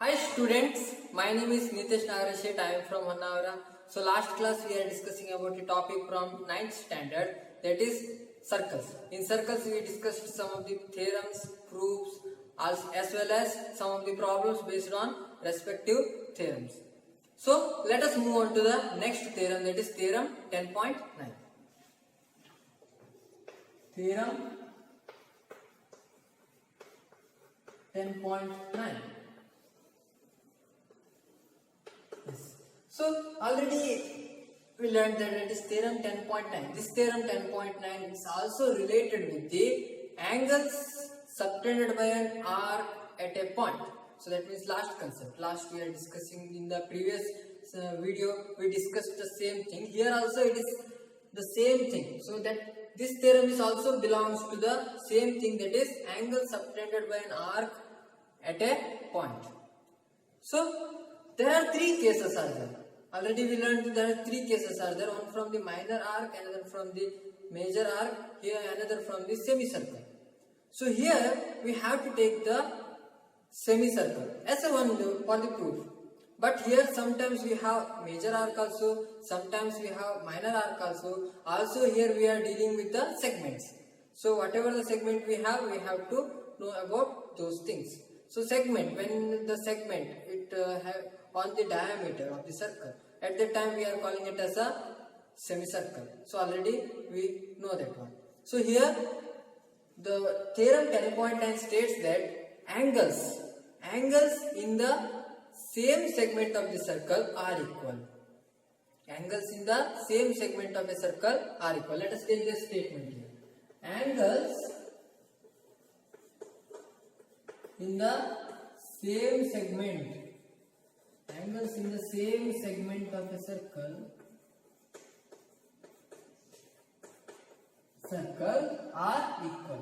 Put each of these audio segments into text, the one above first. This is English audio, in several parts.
Hi students, my name is Nitesh Nagarashet. I am from Hannavara. So last class we are discussing about a topic from 9th standard, that is circles. In circles we discussed some of the theorems, proofs, as well as some of the problems based on respective theorems. So let us move on to the next theorem, that is theorem 10.9. Theorem 10.9. So already we learned that it is theorem 10.9. This theorem 10.9 is also related with the angles subtended by an arc at a point. So that means last concept. Last we are discussing in the previous video we discussed the same thing. Here also it is the same thing. So that this theorem is also belongs to the same thing, that is angle subtended by an arc at a point. So there are three cases are there. Already we learned there are three cases are there. One from the minor arc, another from the major arc, here another from the semicircle. So here we have to take the semicircle as a one for the proof. But here sometimes we have major arc also, sometimes we have minor arc also. Also here we are dealing with the segments. So whatever the segment we have to know about those things. So segment, when the segment it have on the diameter of the circle, at that time we are calling it as a semicircle. So already we know that one. So here the theorem 10.9 states that angles in the same segment of the circle are equal. Angles in the same segment of a circle are equal. Let us take this statement here. Angles in the same segment of a circle are equal.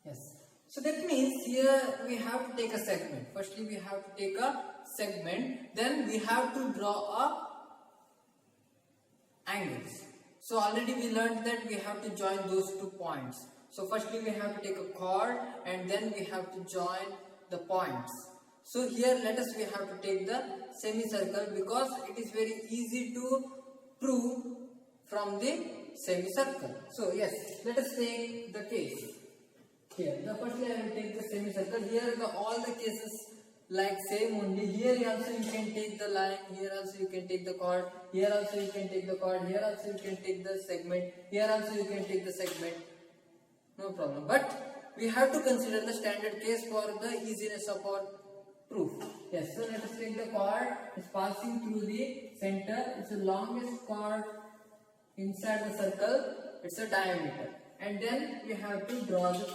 Yes. So that means here we have to take a segment. Firstly we have to take a segment, then we have to draw angles. So already we learned that we have to join those 2 points. So firstly we have to take a chord and then we have to join the points. So here we have to take the semicircle because it is very easy to prove from the semicircle. So yes, let us take the case. Here, firstly I will take the semicircle. Here all the cases like same only. Here also you can take the line, here also you can take the chord, here also you can take the chord, here also you can take the segment, here also you can take the segment. No problem. But we have to consider the standard case for the easiness of our proof. Yes, so let us take the chord. It's passing through the center. It's the longest chord inside the circle. It's a diameter. And then we have to draw the,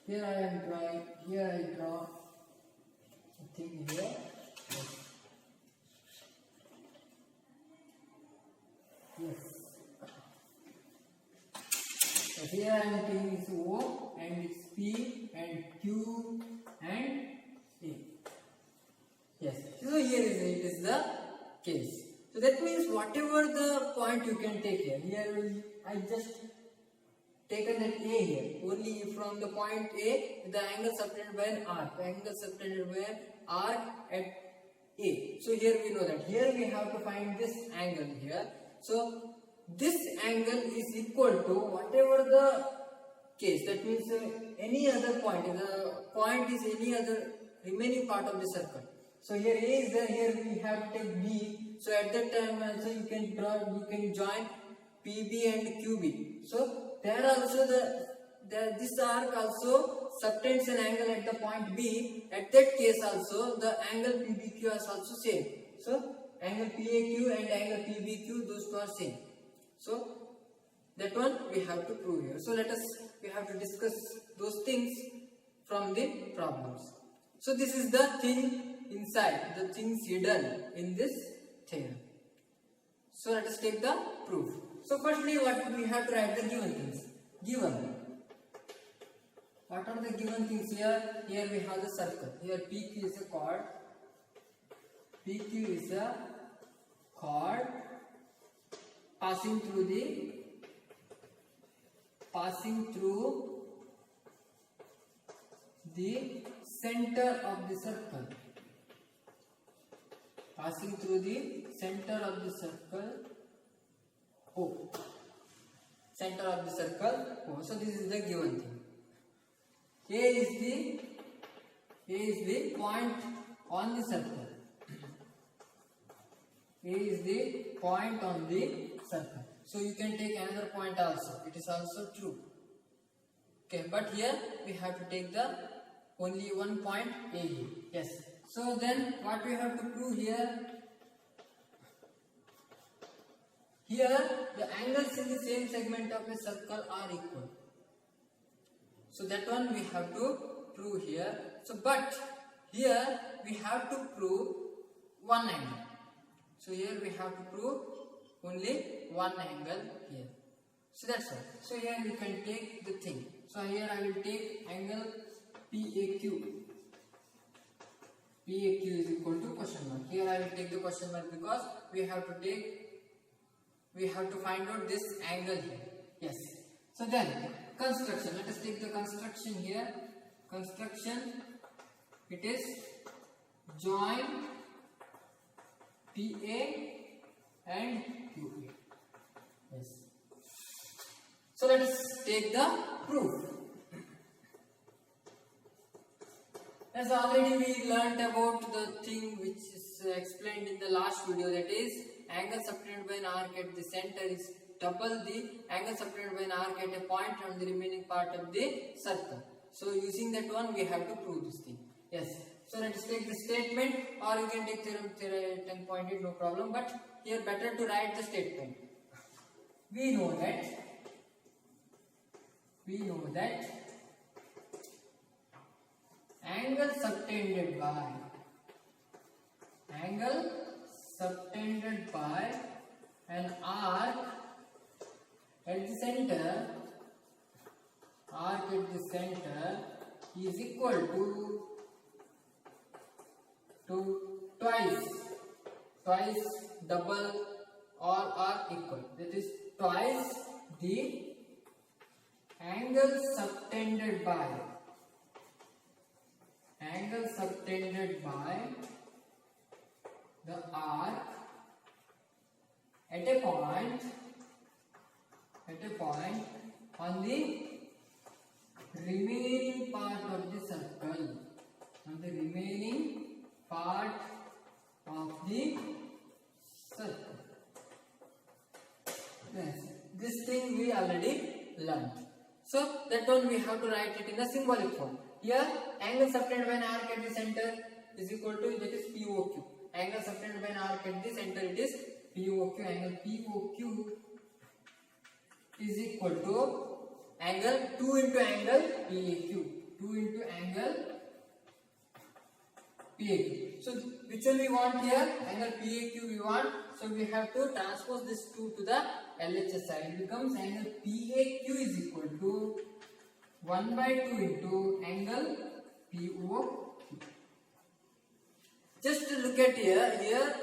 here I am drawing, here I draw thing here. Yes. So here I am taking this O and it's P and Q and A. Yes. So here it is the case. So that means whatever the point you can take here. Here I just taken that A here. Only from the point A, the angle subtended by an arc. Angle subtended by an arc at A. So here we know that. Here we have to find this angle here. So this angle is equal to whatever the case. That means any other point. The point is any other remaining part of the circle. So here A is there. Here we have to take B. So at that time also you can draw. You can join PB and QB. So there also this arc also subtends an angle at the point B. At that case also the angle PBQ is also same. So angle PAQ and angle PBQ, those two are same. So that one we have to prove here. So we have to discuss those things from the problems. So this is the thing inside, the things hidden in this theorem. So let us take the proof. So firstly what we have to write the given things. Given. What are the given things here? Here we have the circle. Here PQ is a chord. PQ is a chord passing through the passing through the center of the circle. Passing through the center of the circle O. Center of the circle O. So this is the given thing. A is the point on the circle. A is the point on the circle. So you can take another point also. It is also true. Okay, but here we have to take the only one point A. Yes. So then what we have to prove here? Here the angles in the same segment of a circle are equal. So that one we have to prove here. So but here we have to prove one angle. So here we have to prove only one angle here. So that's all. So here we can take the thing. So here I will take angle PAQ. PAQ is equal to question mark. Here I will take the question mark because we have to find out this angle here. Yes. So then construction. Let us take the construction here. Construction. It is join PA and QA. Yes. So let us take the proof. As already we learnt about the thing which is explained in the last video, that is angle subtended by an arc at the center is double the angle subtended by an arc at a point on the remaining part of the circle. So using that one we have to prove this thing. Yes. So let us take the statement, or you can take theorem 10.8, no problem, but here better to write the statement. We know that angle subtended by an arc at the center is equal to twice double all are equal. That is twice the angle subtended by the arc at a point on the remaining part of the circle. Yes, this thing we already learned. So that one we have to write it in a symbolic form. Here angle subtended by an arc at the center is equal to, that is POQ. Angle subtended by an arc at the center, it is POQ. Angle POQ is equal to angle 2 into angle PAQ. 2 into angle PAQ. So which one we want here? Angle PAQ we want. So we have to transpose this 2 to the LHS side. It becomes angle PAQ is equal to 1 by 2 into angle POQ. Just look at here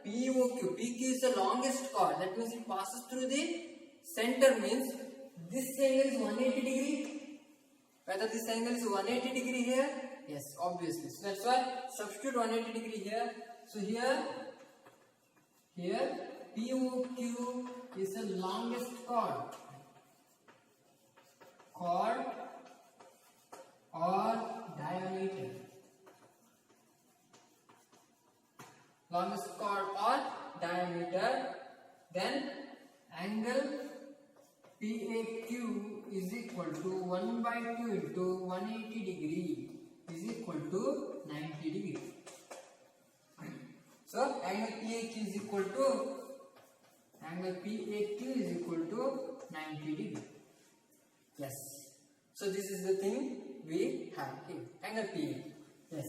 POQ. PQ is the longest chord. That means it passes through the center, means this angle is 180 degree. Whether this angle is 180 degree here? Yes, obviously. So that's why substitute 180 degree here. So here POQ is the longest chord or diameter. Longest chord or diameter. Then angle PAQ is equal to 1 by 2 into 180 degree is equal to 90 degree. So angle PAQ is equal to 90 degree. Yes. So this is the thing we have here. Angle PAQ. Yes.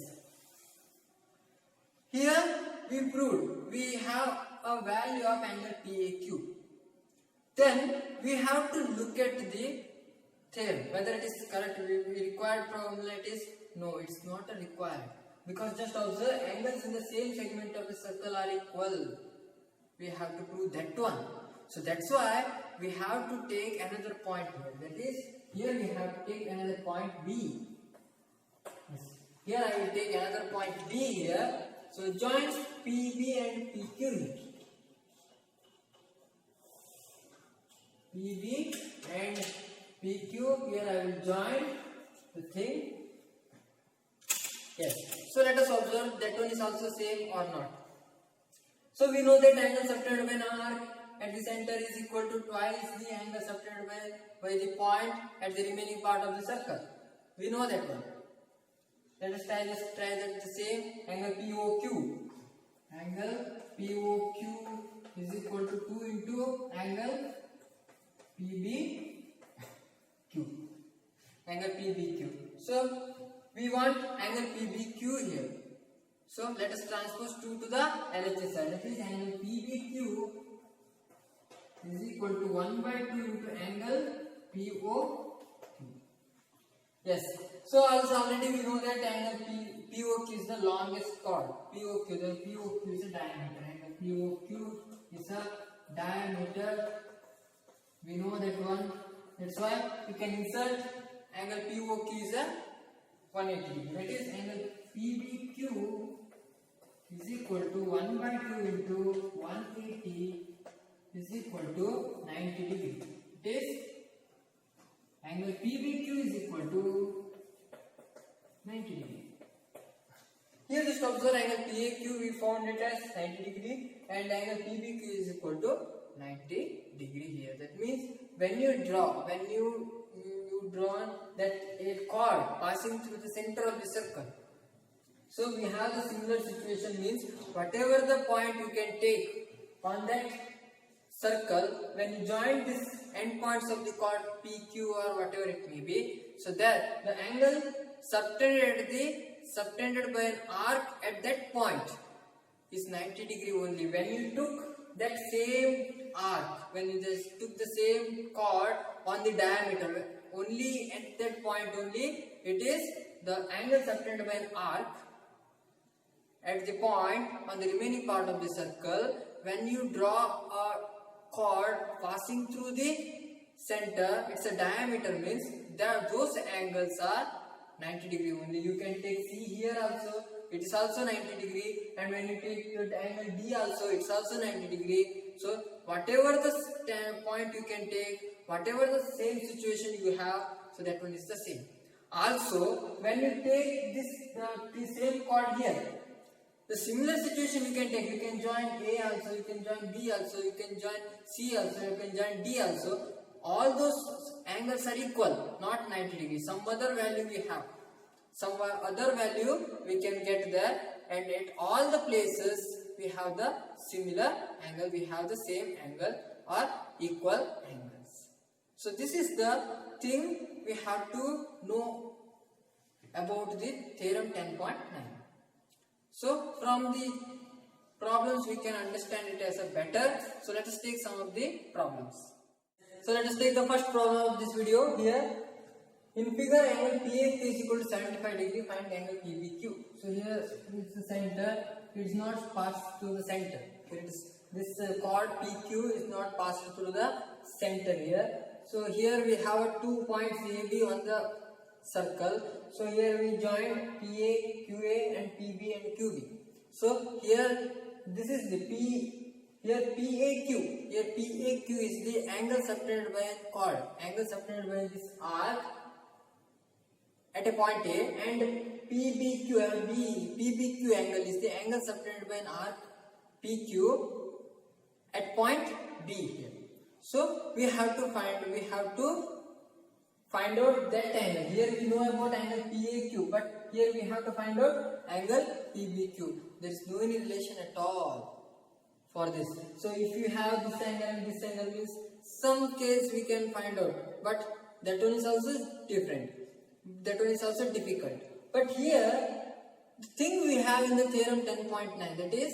Here we proved we have a value of angle PAQ. Then we have to look at the theorem whether it is correct. We required probabilities. No, it's not a required, because just observe angles in the same segment of a circle are equal. We have to prove that one. So that's why we have to take another point here. That is, here we have to take another point B. Yes. Here I will take another point B here. So joins PB and PQ. PB and PQ. Here I will join the thing. Yes. So let us observe that one is also same or not. So we know that angle subtended by an arc at the center is equal to twice the angle subtended by the point at the remaining part of the circle. We know that one. Let us try that the same angle POQ. Angle POQ is equal to 2 into angle PBQ. Angle PBQ. So we want angle PBQ here. So let us transpose 2 to the LHS side. That is, angle PBQ is equal to 1 by 2 into angle POQ. Yes. So also already we know that angle POQ is the longest chord. POQ, the POQ is a diameter. Angle POQ is a diameter. We know that one. That's why we can insert angle POQ is a 180 degree. That is, angle PBQ is equal to 1 by 2 into 180 is equal to 90 degree. It is angle PBQ is equal to 90 degree. Here just observe angle PAQ, we found it as 90 degree, and angle PBQ is equal to 90 degree here. That means when you draw that a chord passing through the center of the circle. So we have the similar situation, means whatever the point you can take on that circle, when you join these endpoints of the chord PQ or whatever it may be, so that the angle subtended by an arc at that point is 90 degree only. When you took that same arc, when you just took the same chord on the diameter, only at that point only it is the angle subtended by an arc at the point on the remaining part of the circle. When you draw a chord passing through the center, it's a diameter, means that those angles are 90 degree only. You can take C here also, it is also 90 degree, and when you take the angle D also, it's also 90 degree. So whatever the point you can take, whatever the same situation you have, so that one is the same. Also, when you take the same chord here, the similar situation you can take. You can join A also, you can join B also, you can join C also, you can join D also. All those angles are equal, not 90 degrees. Some other value we have, some other value we can get there, and at all the places we have the similar angle, we have the same angle or equal angles. So this is the thing we have to know about the theorem 10.9. So from the problems we can understand it as a better. So let us take some of the problems. So let us take the first problem of this video here. In figure, angle PAQ is equal to 75 degree, find angle PBQ. So here is the center, it is not passed through the center. It is, this chord PQ is not passed through the center here. So here we have 2 points AB on the circle. So here we join PA, QA and PB and QB. So here this is the P, here PAQ. Here PAQ is the angle subtended by a chord, angle subtended by this arc at a point A, and PBQ and PBQ angle is the angle subtended by an arc PQ at point B here. So we have to find out that angle. Here we know about angle PAQ, but here we have to find out angle PBQ. There is no any relation at all for this. So if you have this angle and this angle, means some case we can find out, but that one is also different. That one is also difficult. But here, the thing we have in the theorem 10.9, that is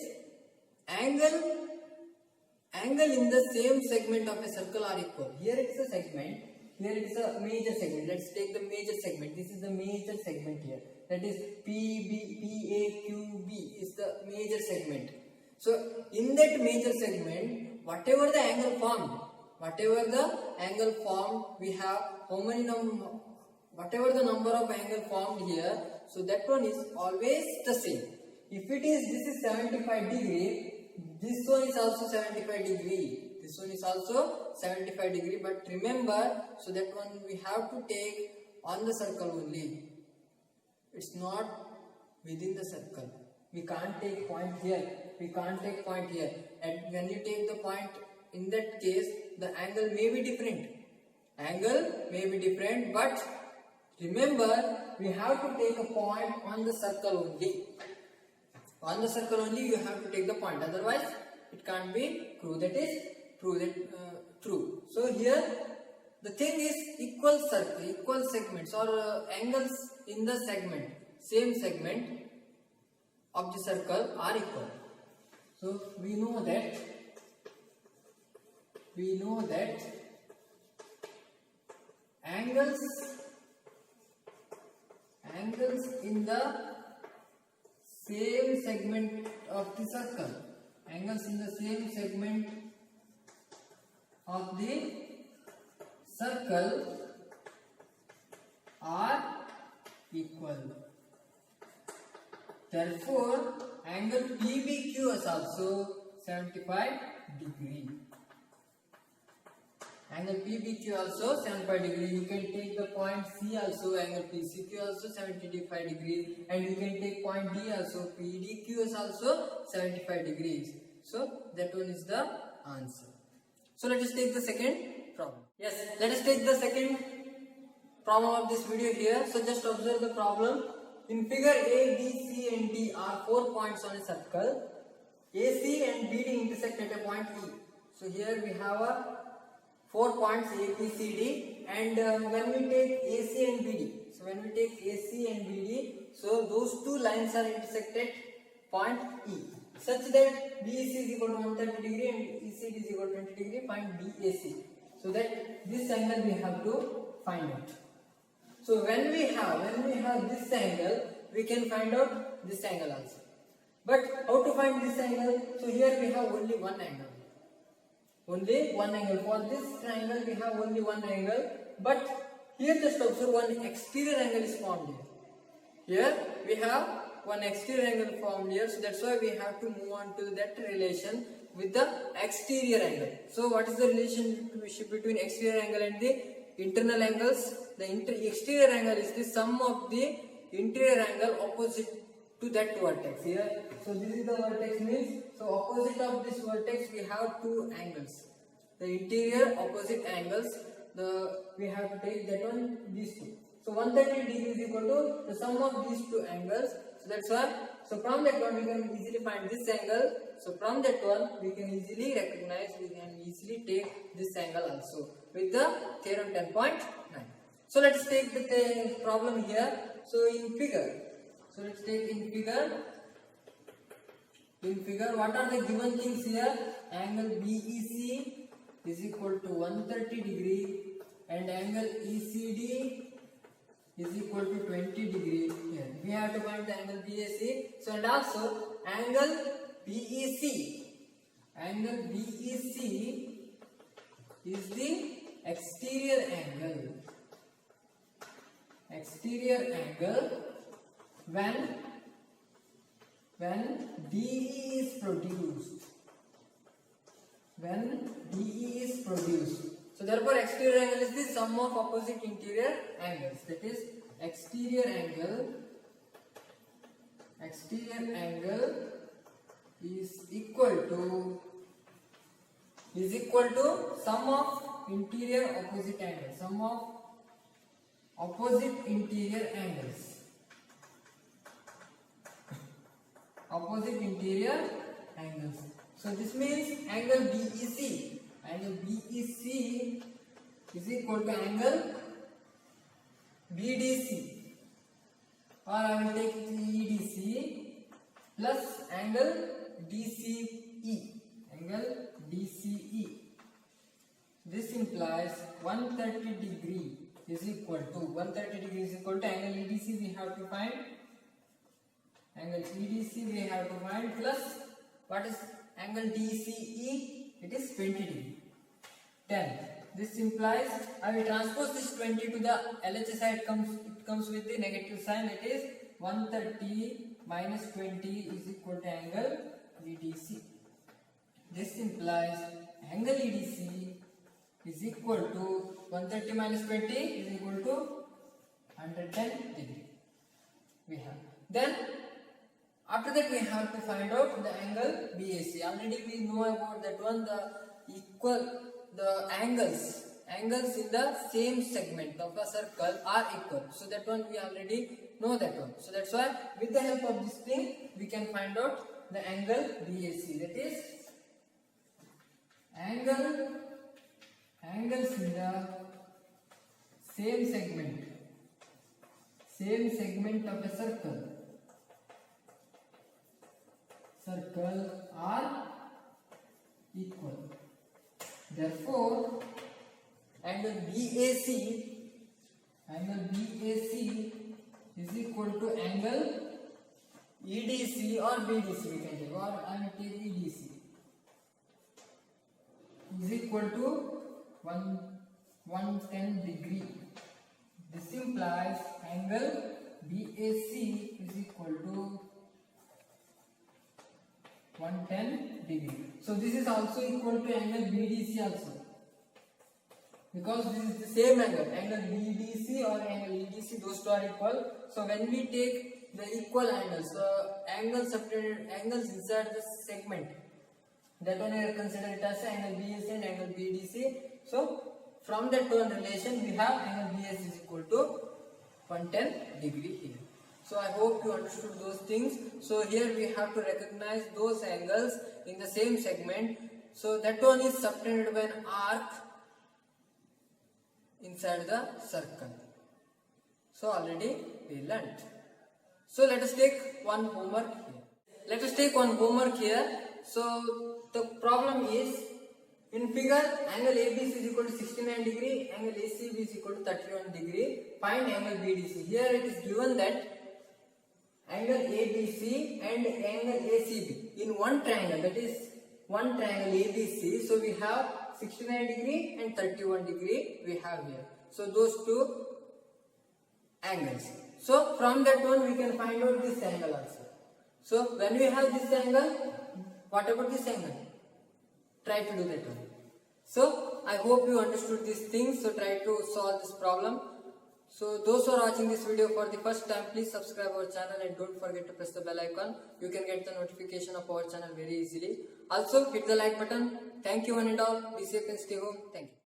angle in the same segment of a circle are equal. Here it is a segment, here it is a major segment. Let's take the major segment. This is the major segment here. That is PAQB is the major segment. So in that major segment, whatever the angle formed, Whatever the angle formed, we have how many number, whatever the number of angle formed here, so that one is always the same. If it is, this is 75 degree, this one is also 75 degree, this one is also 75 degree, but remember, so that one we have to take on the circle only. It's not within the circle. We can't take point here, we can't take point here, and when you take the point, in that case the angle may be different, but remember, we have to take a point on the circle only. On the circle only you have to take the point, otherwise it can't be true. That is true. So here the thing is equal segments or angles in the segment, same segment of the circle are equal. So we know that angles in the same segment of the circle, angles in the same segment of the circle are equal. Therefore, angle PBQ is also 75 degree. Angle PBQ also 75 degree. You can take the point C also, angle PCQ also 75 degrees, and you can take point D also, PDQ is also 75 degrees. So that one is the answer. So let us take the second problem. Yes, let us take the second problem of this video here. So just observe the problem. In figure A, B, C and D are 4 points on a circle. AC and BD intersect at a point E. So here we have a 4 points A, B, C, D, and when we take AC and BD, so those two lines are intersected point E, such that BEC is equal to 130 degree and ECD is equal to 20 degree. Find BAC. So that this angle we have to find out. So when we have this angle, we can find out this angle also. But how to find this angle? So here we have only one angle. For this triangle we have only one angle, but here just observe one exterior angle is formed here. Here we have one exterior angle formed here, so that's why we have to move on to that relation with the exterior angle. So what is the relationship between exterior angle and the internal angles? The exterior angle is the sum of the interior angle opposite to that vertex here. So this is the vertex, means so opposite of this vertex we have two angles, the interior opposite angles, we have to take that one, these two. So 130 degree is equal to the sum of these two angles. So that's why, so from that one we can easily find this angle. So from that one we can easily recognize, we can easily take this angle also with the theorem 10.9. So let's take the problem here. So in figure, so let's take in figure, what are the given things here? Angle BEC is equal to 130 degree and angle ECD is equal to 20 degree. Here we have to find the angle BAC. So and also angle BEC is the exterior angle when DE is produced. So therefore exterior angle is the sum of opposite interior angles. That is exterior angle is equal to sum of interior opposite angles. Sum of opposite interior angles. So this means angle BEC is equal to angle BDC, or I will take EDC plus angle DCE. This implies 130 degree is equal to angle EDC we have to find. Angle EDC we have to find plus what is angle DCE? It is 20 degree. 10. This implies I will transpose this 20 to the LHS side. It comes with the negative sign. It is 130 minus 20 is equal to angle EDC. This implies angle EDC is equal to 130 minus 20 is equal to 110 degree. We have. Then after that we have to find out the angle BAC. Already we know about that one. The angles in the same segment of a circle are equal. So that one we already know that one. So that's why with the help of this thing we can find out the angle BAC. That is angles in the same segment of a circle are equal. Therefore, angle BAC is equal to angle EDC or BDC we can take, or I will take EDC is equal to 110 degree. This implies angle BAC is equal to 110 degree. So this is also equal to angle BDC also, because this is the same angle BDC or angle EDC, those two are equal. So when we take the equal angles, angles inside the segment, that one I consider it as angle BAC and angle BDC. So from that one relation we have angle BAC is equal to 110 degree here. So I hope you understood those things. So here we have to recognize those angles in the same segment. So that one is subtended by an arc inside the circle. So already we learnt. So let us take one homework here. So the problem is, in figure angle ABC is equal to 69 degree, angle ACB is equal to 31 degree. Find angle BDC. Here it is given that angle ABC and angle ACB in one triangle, that is one triangle ABC. So we have 69 degree and 31 degree we have here. So those two angles. So from that one we can find out this angle also. So when we have this angle, what about this angle? Try to do that one. So I hope you understood these things. So try to solve this problem. So those who are watching this video for the first time, please subscribe our channel and don't forget to press the bell icon. You can get the notification of our channel very easily. Also hit the like button. Thank you one and all. Be safe and stay home. Thank you.